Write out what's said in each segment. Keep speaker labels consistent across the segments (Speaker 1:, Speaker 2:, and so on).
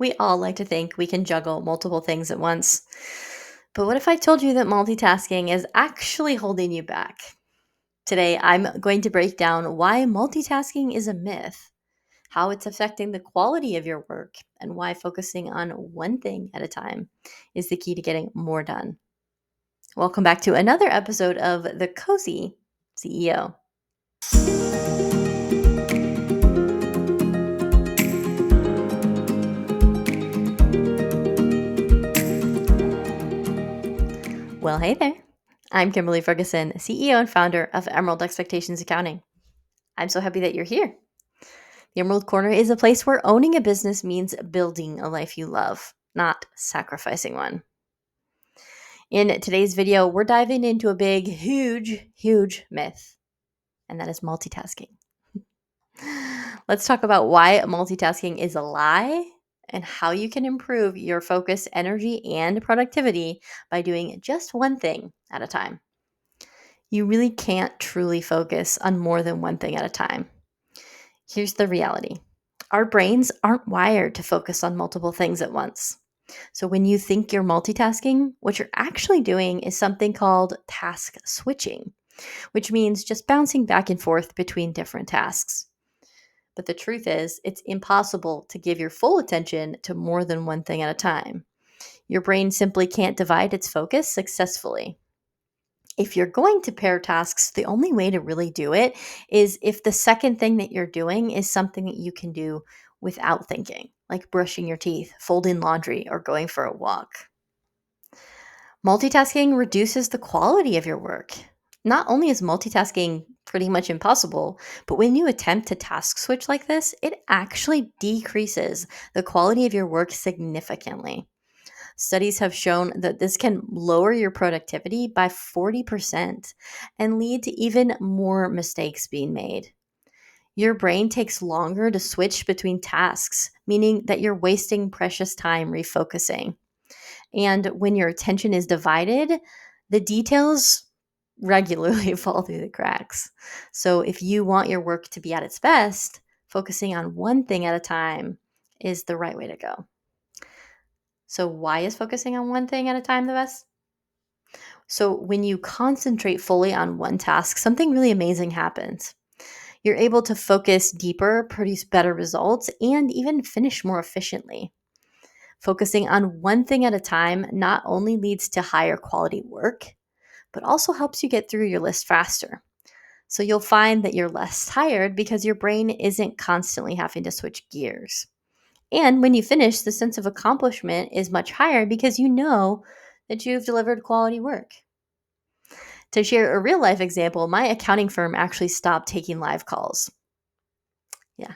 Speaker 1: We all like to think we can juggle multiple things at once. But what if I told you that multitasking is actually holding you back? Today, I'm going to break down why multitasking is a myth, how it's affecting the quality of your work, and why focusing on one thing at a time is the key to getting more done. Welcome back to another episode of The Cozy CEO. Well, hey there. I'm Kimberly Ferguson, CEO and founder of Emerald Expectations Accounting. I'm so happy that you're here. The Emerald Corner is a place where owning a business means building a life you love, not sacrificing one. In today's video, we're diving into a big, huge myth, and that is multitasking. Let's talk about why multitasking is a lie and how you can improve your focus, energy, and productivity by doing just one thing at a time. You really can't truly focus on more than one thing at a time. Here's the reality. Our brains aren't wired to focus on multiple things at once. So when you think you're multitasking, what you're actually doing is something called task switching, which means just bouncing back and forth between different tasks. But the truth is, it's impossible to give your full attention to more than one thing at a time. Your brain simply can't divide its focus successfully. If you're going to pair tasks, the only way to really do it is if the second thing that you're doing is something that you can do without thinking, like brushing your teeth, folding laundry, or going for a walk. Multitasking reduces the quality of your work. Not only is multitasking pretty much impossible, but when you attempt to task switch like this, it actually decreases the quality of your work significantly. Studies have shown that this can lower your productivity by 40% and lead to even more mistakes being made. Your brain takes longer to switch between tasks, meaning that you're wasting precious time refocusing. And when your attention is divided, the details regularly fall through the cracks. So if you want your work to be at its best, focusing on one thing at a time is the right way to go. So why is focusing on one thing at a time the best? So when you concentrate fully on one task, something really amazing happens. You're able to focus deeper, produce better results, and even finish more efficiently. Focusing on one thing at a time not only leads to higher quality work, but also helps you get through your list faster. So you'll find that you're less tired because your brain isn't constantly having to switch gears. And when you finish, the sense of accomplishment is much higher because you know that you've delivered quality work. To share a real life example, my accounting firm actually stopped taking live calls. Yeah.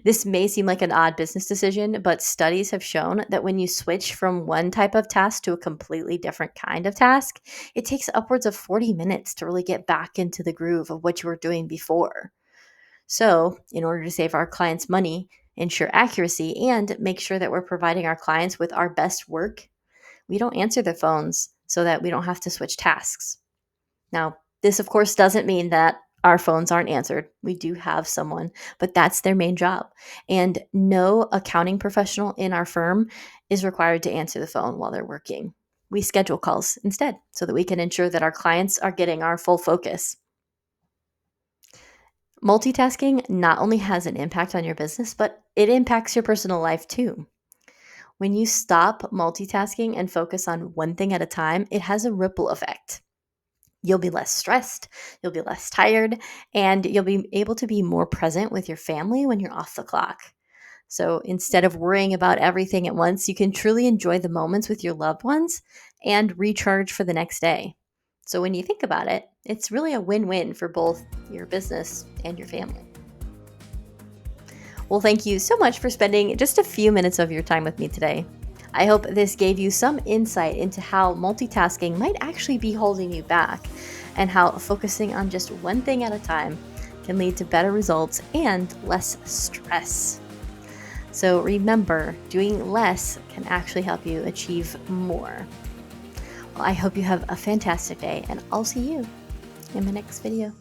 Speaker 1: This may seem like an odd business decision, but studies have shown that when you switch from one type of task to a completely different kind of task, it takes upwards of 40 minutes to really get back into the groove of what you were doing before. So, in order to save our clients money, ensure accuracy, and make sure that we're providing our clients with our best work, we don't answer their phones so that we don't have to switch tasks. Now, this of course doesn't mean that our phones aren't answered. We do have someone, but that's their main job. And no accounting professional in our firm is required to answer the phone while they're working. We schedule calls instead so that we can ensure that our clients are getting our full focus. Multitasking not only has an impact on your business, but it impacts your personal life too. When you stop multitasking and focus on one thing at a time, it has a ripple effect. You'll be less stressed, you'll be less tired, and you'll be able to be more present with your family when you're off the clock. So instead of worrying about everything at once, you can truly enjoy the moments with your loved ones and recharge for the next day. So when you think about it, it's really a win-win for both your business and your family. Well, thank you so much for spending just a few minutes of your time with me today. I hope this gave you some insight into how multitasking might actually be holding you back and how focusing on just one thing at a time can lead to better results and less stress. So remember, doing less can actually help you achieve more. Well, I hope you have a fantastic day, and I'll see you in the next video.